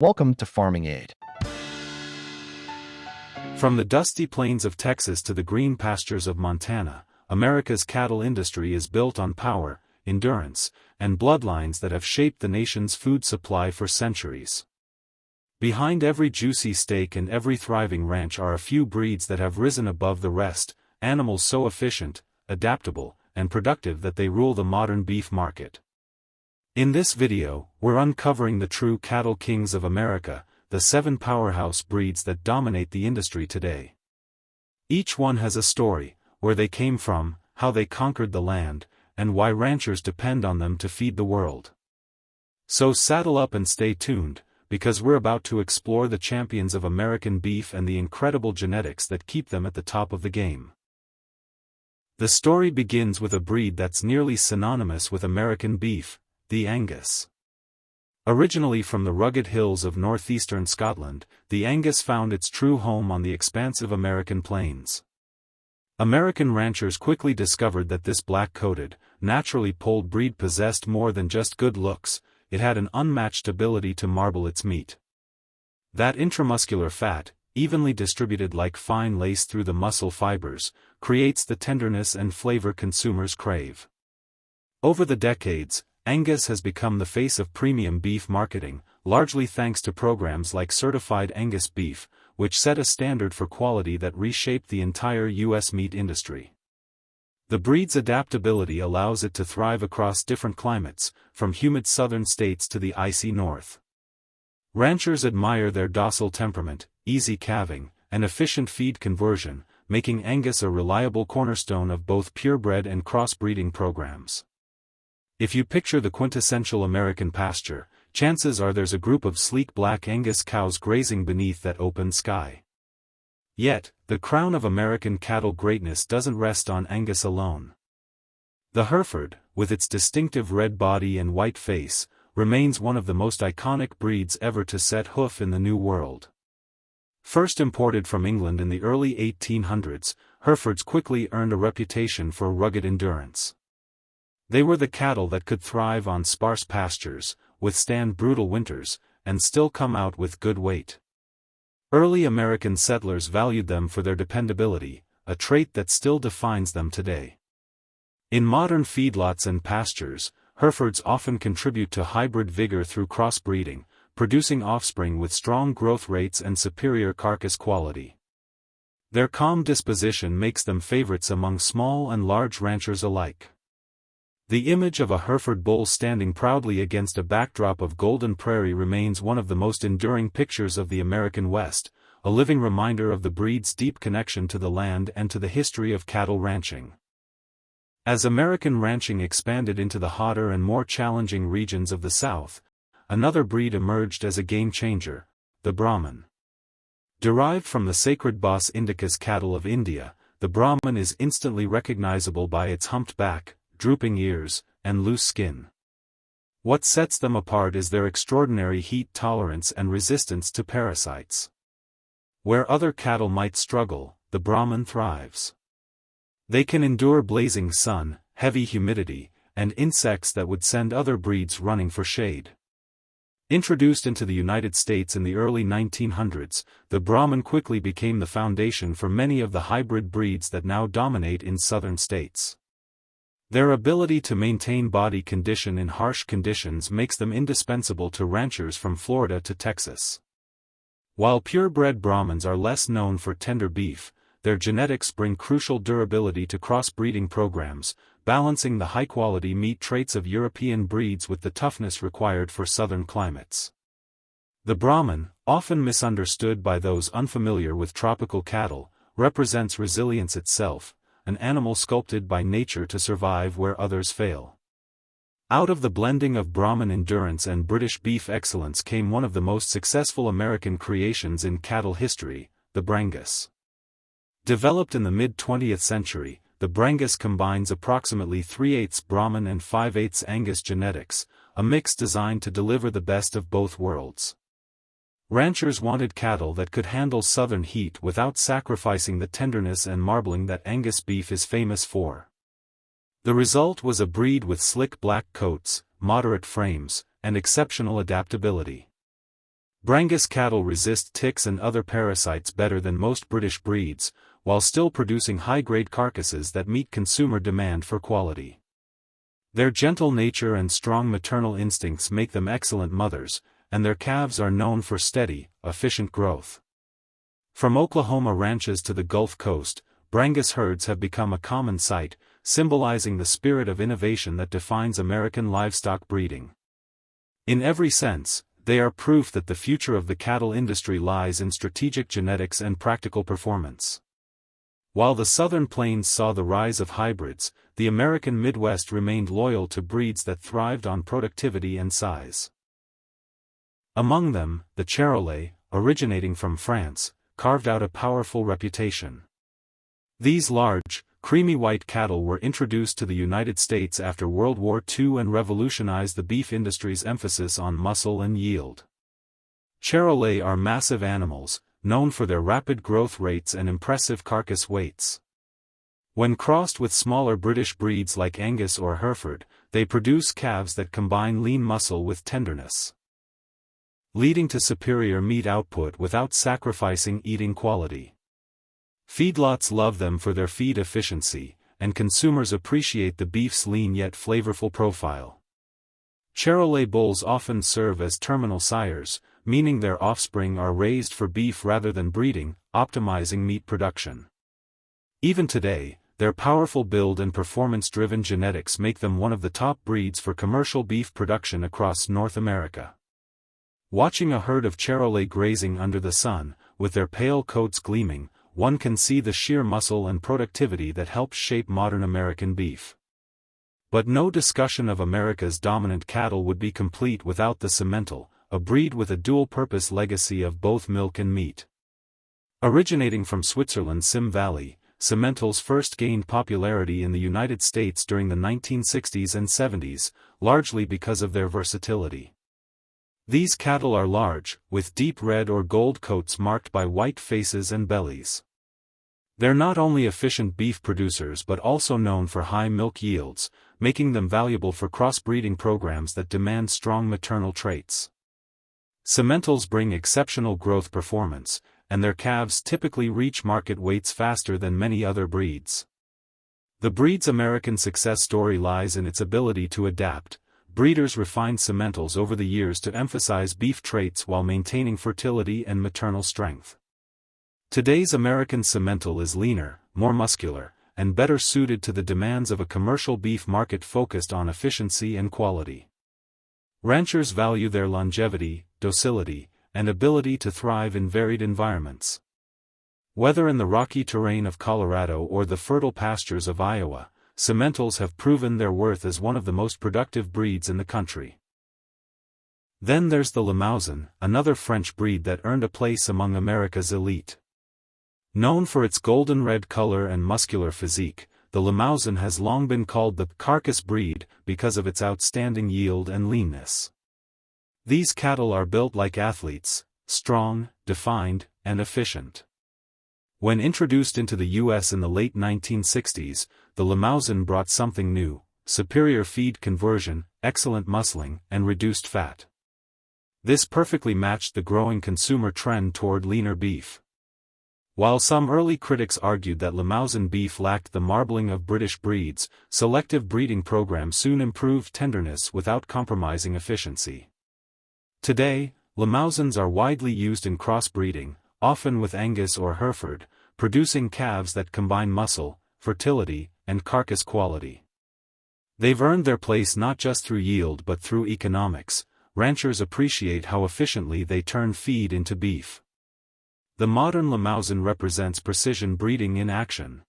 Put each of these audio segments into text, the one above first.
Welcome to Farming Aid. From the dusty plains of Texas to the green pastures of Montana, America's cattle industry is built on power, endurance, and bloodlines that have shaped the nation's food supply for centuries. Behind every juicy steak and every thriving ranch are a few breeds that have risen above the rest, animals so efficient, adaptable, and productive that they rule the modern beef market. In this video, we're uncovering the true cattle kings of America, the 7 powerhouse breeds that dominate the industry today. Each one has a story, where they came from, how they conquered the land, and why ranchers depend on them to feed the world. So saddle up and stay tuned, because we're about to explore the champions of American beef and the incredible genetics that keep them at the top of the game. The story begins with a breed that's nearly synonymous with American beef, the Angus. Originally from the rugged hills of northeastern Scotland, the Angus found its true home on the expansive American plains. American ranchers quickly discovered that this black-coated, naturally polled breed possessed more than just good looks, it had an unmatched ability to marble its meat. That intramuscular fat, evenly distributed like fine lace through the muscle fibers, creates the tenderness and flavor consumers crave. Over the decades, Angus has become the face of premium beef marketing, largely thanks to programs like Certified Angus Beef, which set a standard for quality that reshaped the entire U.S. meat industry. The breed's adaptability allows it to thrive across different climates, from humid southern states to the icy north. Ranchers admire their docile temperament, easy calving, and efficient feed conversion, making Angus a reliable cornerstone of both purebred and crossbreeding programs. If you picture the quintessential American pasture, chances are there's a group of sleek black Angus cows grazing beneath that open sky. Yet, the crown of American cattle greatness doesn't rest on Angus alone. The Hereford, with its distinctive red body and white face, remains one of the most iconic breeds ever to set hoof in the New World. First imported from England in the early 1800s, Herefords quickly earned a reputation for rugged endurance. They were the cattle that could thrive on sparse pastures, withstand brutal winters, and still come out with good weight. Early American settlers valued them for their dependability, a trait that still defines them today. In modern feedlots and pastures, Herefords often contribute to hybrid vigor through crossbreeding, producing offspring with strong growth rates and superior carcass quality. Their calm disposition makes them favorites among small and large ranchers alike. The image of a Hereford bull standing proudly against a backdrop of golden prairie remains one of the most enduring pictures of the American West, a living reminder of the breed's deep connection to the land and to the history of cattle ranching. As American ranching expanded into the hotter and more challenging regions of the South, another breed emerged as a game-changer, the Brahman. Derived from the sacred Bos indicus cattle of India, the Brahman is instantly recognizable by its humped back, drooping ears, and loose skin. What sets them apart is their extraordinary heat tolerance and resistance to parasites. Where other cattle might struggle, the Brahman thrives. They can endure blazing sun, heavy humidity, and insects that would send other breeds running for shade. Introduced into the United States in the early 1900s, the Brahman quickly became the foundation for many of the hybrid breeds that now dominate in southern states. Their ability to maintain body condition in harsh conditions makes them indispensable to ranchers from Florida to Texas. While purebred Brahmans are less known for tender beef, their genetics bring crucial durability to crossbreeding programs, balancing the high-quality meat traits of European breeds with the toughness required for southern climates. The Brahman, often misunderstood by those unfamiliar with tropical cattle, represents resilience itself, an animal sculpted by nature to survive where others fail. Out of the blending of Brahman endurance and British beef excellence came one of the most successful American creations in cattle history, the brangus. Developed in the mid-20th century, the brangus combines approximately 3/8 Brahman and 5/8 Angus genetics, a mix designed to deliver the best of both worlds. Ranchers wanted cattle that could handle southern heat without sacrificing the tenderness and marbling that Angus beef is famous for. The result was a breed with slick black coats, moderate frames, and exceptional adaptability. Brangus cattle resist ticks and other parasites better than most British breeds, while still producing high-grade carcasses that meet consumer demand for quality. Their gentle nature and strong maternal instincts make them excellent mothers, and their calves are known for steady, efficient growth. From Oklahoma ranches to the Gulf Coast, brangus herds have become a common sight, symbolizing the spirit of innovation that defines American livestock breeding. In every sense, they are proof that the future of the cattle industry lies in strategic genetics and practical performance. While the Southern Plains saw the rise of hybrids, the American Midwest remained loyal to breeds that thrived on productivity and size. Among them, the Charolais, originating from France, carved out a powerful reputation. These large, creamy white cattle were introduced to the United States after World War II and revolutionized the beef industry's emphasis on muscle and yield. Charolais are massive animals, known for their rapid growth rates and impressive carcass weights. When crossed with smaller British breeds like Angus or Hereford, they produce calves that combine lean muscle with tenderness, leading to superior meat output without sacrificing eating quality. Feedlots love them for their feed efficiency, and consumers appreciate the beef's lean yet flavorful profile. Charolais bulls often serve as terminal sires, meaning their offspring are raised for beef rather than breeding, optimizing meat production. Even today, their powerful build and performance-driven genetics make them one of the top breeds for commercial beef production across North America. Watching a herd of Charolais grazing under the sun, with their pale coats gleaming, one can see the sheer muscle and productivity that helps shape modern American beef. But no discussion of America's dominant cattle would be complete without the simmental, a breed with a dual-purpose legacy of both milk and meat. Originating from Switzerland's Sim Valley, simmentals first gained popularity in the United States during the 1960s and 70s, largely because of their versatility. These cattle are large, with deep red or gold coats marked by white faces and bellies. They're not only efficient beef producers but also known for high milk yields, making them valuable for crossbreeding programs that demand strong maternal traits. Simmentals bring exceptional growth performance, and their calves typically reach market weights faster than many other breeds. The breed's American success story lies in its ability to adapt. Breeders refined simmentals over the years to emphasize beef traits while maintaining fertility and maternal strength. Today's American simmental is leaner, more muscular, and better suited to the demands of a commercial beef market focused on efficiency and quality. Ranchers value their longevity, docility, and ability to thrive in varied environments. Whether in the rocky terrain of Colorado or the fertile pastures of Iowa, simmentals have proven their worth as one of the most productive breeds in the country. Then there's the limousin, another French breed that earned a place among America's elite. Known for its golden red color and muscular physique, the limousin has long been called the carcass breed because of its outstanding yield and leanness. These cattle are built like athletes, strong, defined, and efficient. When introduced into the U.S. in the late 1960s, the limousin brought something new: superior feed conversion, excellent muscling, and reduced fat. This perfectly matched the growing consumer trend toward leaner beef. While some early critics argued that limousin beef lacked the marbling of British breeds, selective breeding programs soon improved tenderness without compromising efficiency. Today, limousins are widely used in crossbreeding, often with Angus or Hereford, producing calves that combine muscle, fertility, and carcass quality. They've earned their place not just through yield but through economics. Ranchers appreciate how efficiently they turn feed into beef. The modern limousin represents precision breeding in action.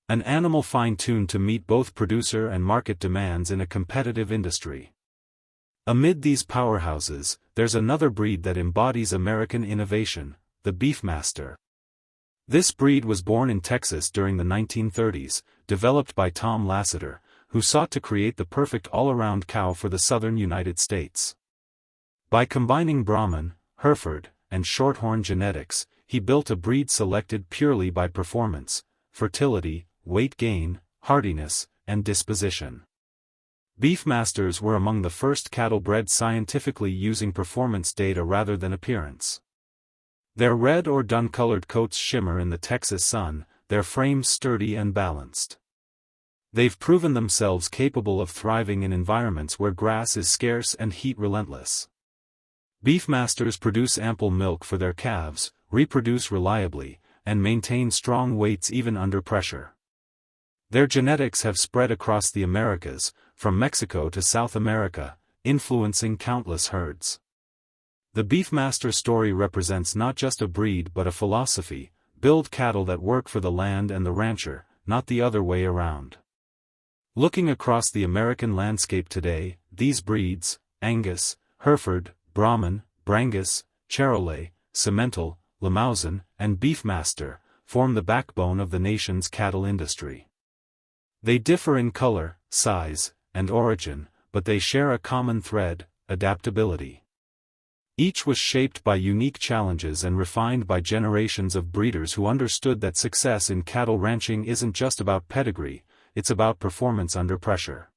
An animal fine-tuned to meet both producer and market demands in a competitive industry. Amid these powerhouses, there's another breed that embodies American innovation, the beefmaster. This breed was born in Texas during the 1930s, developed by Tom Lassiter, who sought to create the perfect all-around cow for the southern United States. By combining Brahman, Hereford, and Shorthorn genetics, he built a breed selected purely by performance, fertility, weight gain, hardiness, and disposition. Beefmasters were among the first cattle bred scientifically using performance data rather than appearance. Their red or dun-colored coats shimmer in the Texas sun, their frames sturdy and balanced. They've proven themselves capable of thriving in environments where grass is scarce and heat relentless. Beefmasters produce ample milk for their calves, reproduce reliably, and maintain strong weights even under pressure. Their genetics have spread across the Americas, from Mexico to South America, influencing countless herds. The Beefmaster story represents not just a breed but a philosophy: build cattle that work for the land and the rancher, not the other way around. Looking across the American landscape today, these breeds, Angus, Hereford, Brahman, brangus, Charolais, simmental, limousin, and beefmaster, form the backbone of the nation's cattle industry. They differ in color, size, and origin, but they share a common thread: adaptability. Each was shaped by unique challenges and refined by generations of breeders who understood that success in cattle ranching isn't just about pedigree, it's about performance under pressure.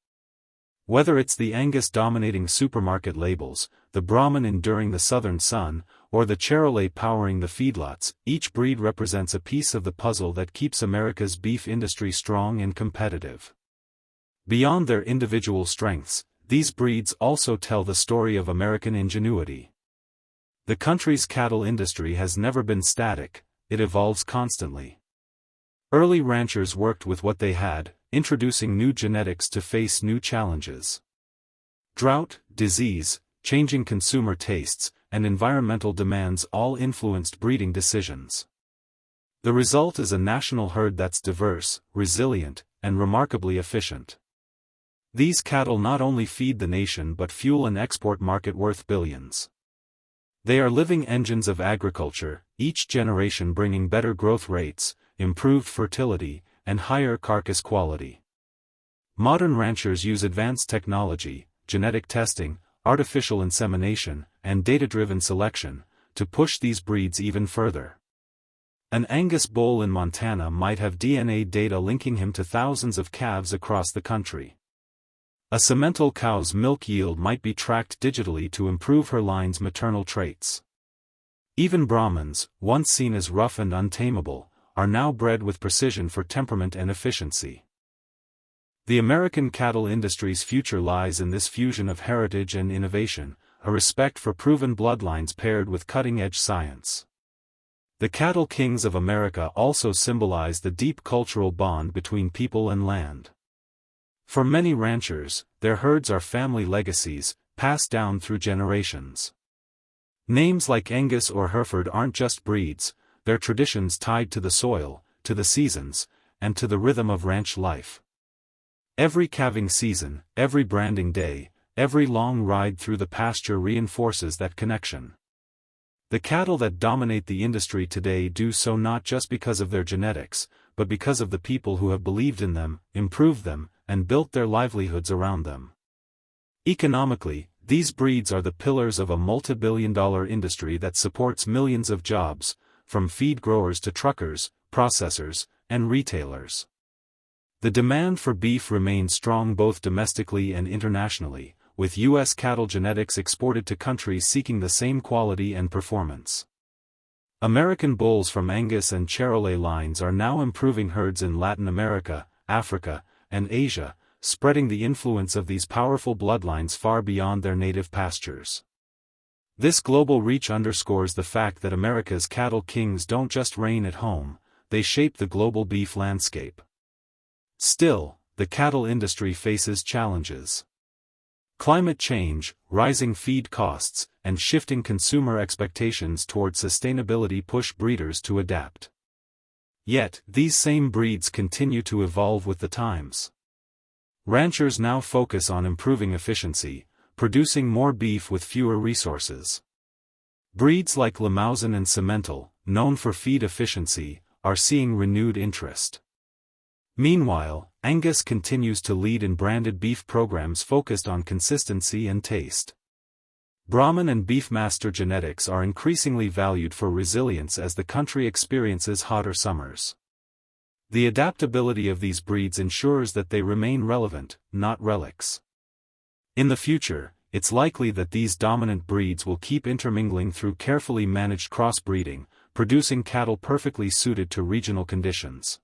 Whether it's the Angus dominating supermarket labels, the Brahman enduring the southern sun, or the Charolais powering the feedlots, each breed represents a piece of the puzzle that keeps America's beef industry strong and competitive. Beyond their individual strengths, these breeds also tell the story of American ingenuity. The country's cattle industry has never been static, it evolves constantly. Early ranchers worked with what they had, introducing new genetics to face new challenges. Drought, disease, changing consumer tastes, and environmental demands all influenced breeding decisions. The result is a national herd that's diverse, resilient, and remarkably efficient. These cattle not only feed the nation but fuel an export market worth billions. They are living engines of agriculture, each generation bringing better growth rates, improved fertility, and higher carcass quality. Modern ranchers use advanced technology, genetic testing, artificial insemination, and data-driven selection, to push these breeds even further. An Angus bull in Montana might have DNA data linking him to thousands of calves across the country. A simmental cow's milk yield might be tracked digitally to improve her line's maternal traits. Even Brahmans, once seen as rough and untamable, are now bred with precision for temperament and efficiency. The American cattle industry's future lies in this fusion of heritage and innovation, a respect for proven bloodlines paired with cutting-edge science. The cattle kings of America also symbolize the deep cultural bond between people and land. For many ranchers, their herds are family legacies, passed down through generations. Names like Angus or Hereford aren't just breeds, they're traditions tied to the soil, to the seasons, and to the rhythm of ranch life. Every calving season, every branding day, every long ride through the pasture reinforces that connection. The cattle that dominate the industry today do so not just because of their genetics, but because of the people who have believed in them, improved them, and built their livelihoods around them. Economically, these breeds are the pillars of a multi-billion-dollar industry that supports millions of jobs, from feed growers to truckers, processors, and retailers. The demand for beef remains strong both domestically and internationally, with U.S. cattle genetics exported to countries seeking the same quality and performance. American bulls from Angus and Charolais lines are now improving herds in Latin America, Africa, and Asia, spreading the influence of these powerful bloodlines far beyond their native pastures. This global reach underscores the fact that America's cattle kings don't just reign at home, they shape the global beef landscape. Still, the cattle industry faces challenges. Climate change, rising feed costs, and shifting consumer expectations toward sustainability push breeders to adapt. Yet, these same breeds continue to evolve with the times. Ranchers now focus on improving efficiency, producing more beef with fewer resources. Breeds like limousin and simmental, known for feed efficiency, are seeing renewed interest. Meanwhile, Angus continues to lead in branded beef programs focused on consistency and taste. Brahman and beefmaster genetics are increasingly valued for resilience as the country experiences hotter summers. The adaptability of these breeds ensures that they remain relevant, not relics. In the future, it's likely that these dominant breeds will keep intermingling through carefully managed crossbreeding, producing cattle perfectly suited to regional conditions.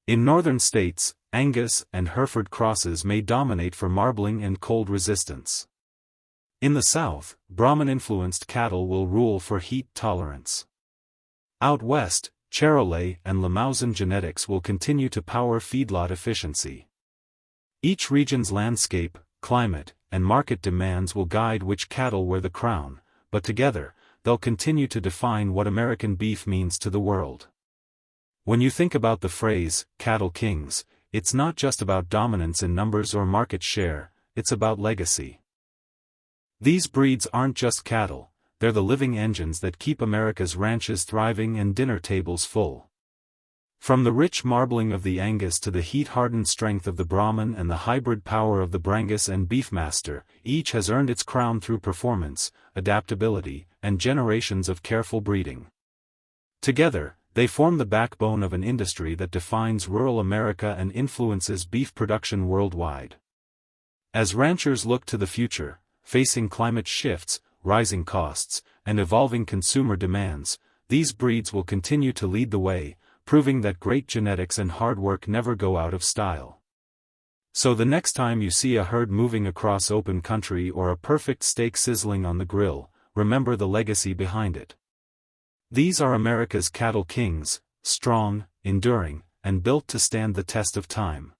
In northern states, Angus and Hereford crosses may dominate for marbling and cold resistance. In the south, Brahman-influenced cattle will rule for heat tolerance. Out west, Charolais and limousin genetics will continue to power feedlot efficiency. Each region's landscape, climate, and market demands will guide which cattle wear the crown, but together, they'll continue to define what American beef means to the world. When you think about the phrase, cattle kings, it's not just about dominance in numbers or market share, it's about legacy. These breeds aren't just cattle, they're the living engines that keep America's ranches thriving and dinner tables full. From the rich marbling of the Angus to the heat-hardened strength of the Brahman and the hybrid power of the brangus and beefmaster, each has earned its crown through performance, adaptability, and generations of careful breeding. Together, they form the backbone of an industry that defines rural America and influences beef production worldwide. As ranchers look to the future, facing climate shifts, rising costs, and evolving consumer demands, these breeds will continue to lead the way, proving that great genetics and hard work never go out of style. So the next time you see a herd moving across open country or a perfect steak sizzling on the grill, remember the legacy behind it. These are America's cattle kings, strong, enduring, and built to stand the test of time.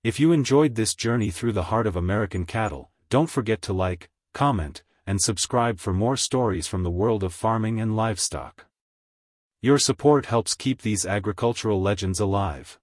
If you enjoyed this journey through the heart of American cattle, don't forget to like, comment, and subscribe for more stories from the world of farming and livestock. Your support helps keep these agricultural legends alive.